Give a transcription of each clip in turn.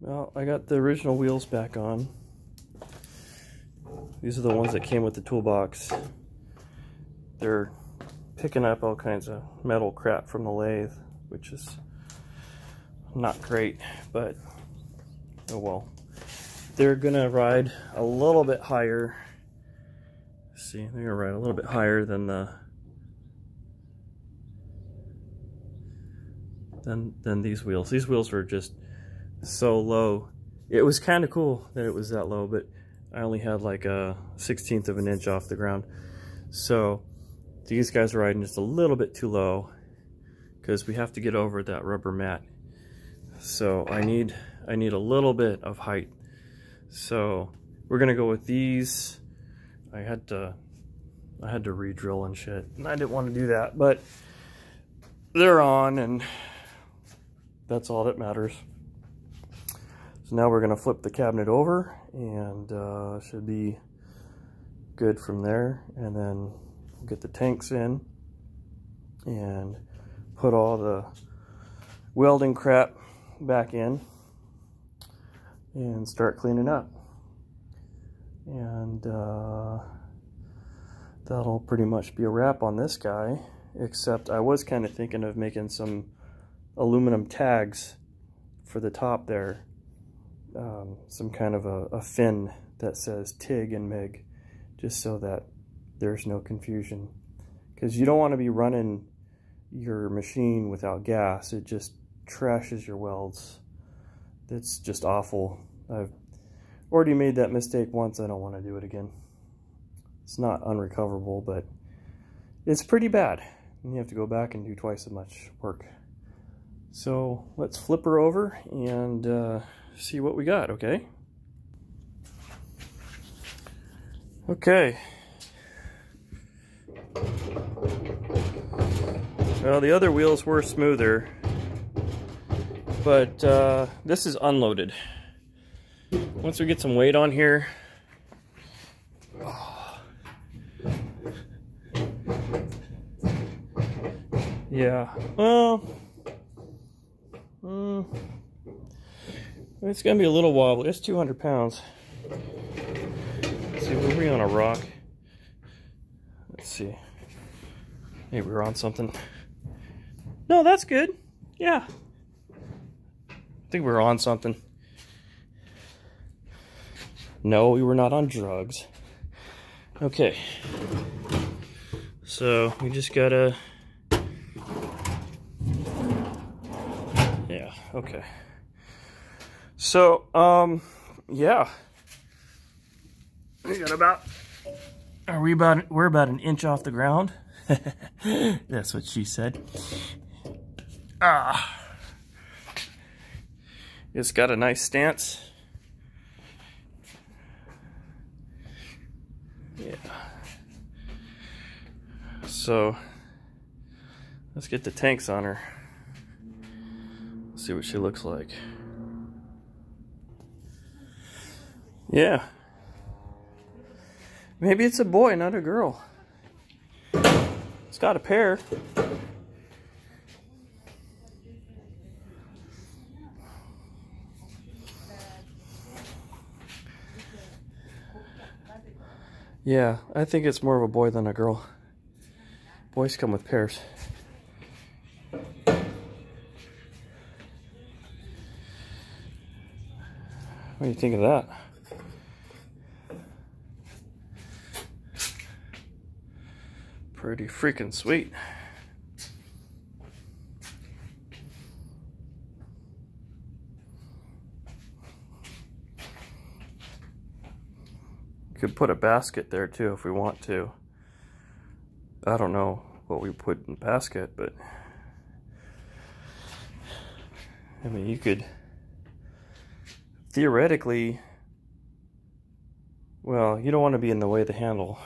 Well, I got the original wheels back on. These are the ones that came with the toolbox. They're picking up all kinds of metal crap from the lathe, which is not great, but oh well. They're gonna ride a little bit higher. See, they're gonna ride a little bit higher than than these wheels. These wheels were just so low. It was kind of cool that it was that low, but I only had like a 1/16 of an inch off the ground. So these guys are riding just a little bit too low because we have to get over that rubber mat. So I need a little bit of height. So we're gonna go with these. I had to re-drill and shit, and I didn't want to do that, but they're on, and that's all that matters. So now we're gonna flip the cabinet over, and should be good from there. And then we'll get the tanks in and put all the welding crap back in and start cleaning up. And that'll pretty much be a wrap on this guy, except I was kind of thinking of making some aluminum tags for the top there. Some kind of a fin that says TIG and MIG, just so that there's no confusion. Because you don't want to be running your machine without gas. It just trashes your welds. It's just awful. I've already made that mistake once. I don't want to do it again. It's not unrecoverable, but it's pretty bad. And you have to go back and do twice as much work. So let's flip her over and see what we got, okay? Okay. Well, the other wheels were smoother, but this is unloaded. Once we get some weight on here, yeah, well, it's gonna be a little wobbly. It's 200 pounds. Let's see, were we on a rock? Let's see. Maybe we're on something. No, that's good. Yeah. I think we were on something. No, we were not on drugs. Okay. So we just gotta... Yeah, okay. So, yeah. We got about... We're about an inch off the ground. That's what she said. It's got a nice stance. Yeah. So let's get the tanks on her. See what she looks like. Yeah. Maybe it's a boy, not a girl. It's got a pair. Yeah, I think it's more of a boy than a girl. Boys come with pairs. What do you think of that? Pretty freaking sweet. Could put a basket there too if we want to. I don't know what we put in the basket, but I mean, you could theoretically, well, you don't want to be in the way of the handle,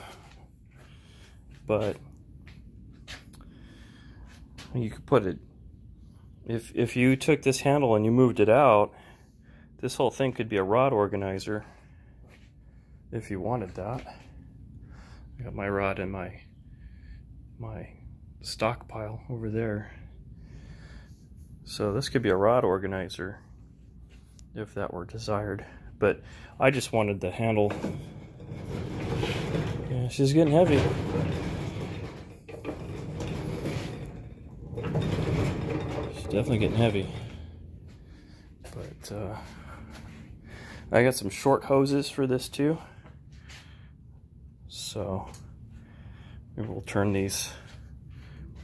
but you could put it, if you took this handle and you moved it out, this whole thing could be a rod organizer. If you wanted that. I got my rod in my stockpile over there. So this could be a rod organizer. if that were desired. But I just wanted the handle. Yeah, she's getting heavy. She's definitely getting heavy. But I got some short hoses for this too. So maybe we'll turn these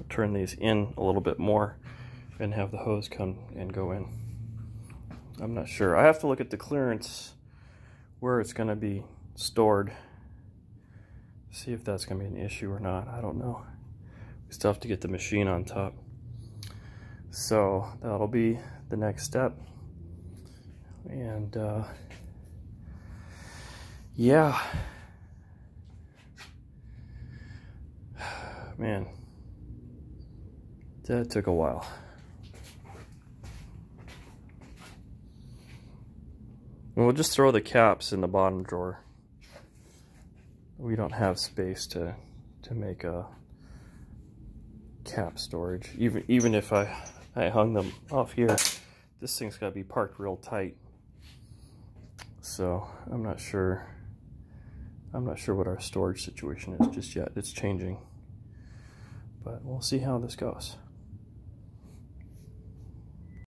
in a little bit more and have the hose come and go in. I'm not sure. I have to look at the clearance where it's going to be stored. See if that's going to be an issue or not. I don't know. We still have to get the machine on top. So that'll be the next step. And yeah. Man, that took a while. And we'll just throw the caps in the bottom drawer. We don't have space to make a cap storage. Even if I hung them off here, this thing's got to be parked real tight. So I'm not sure what our storage situation is just yet. It's changing. But we'll see how this goes.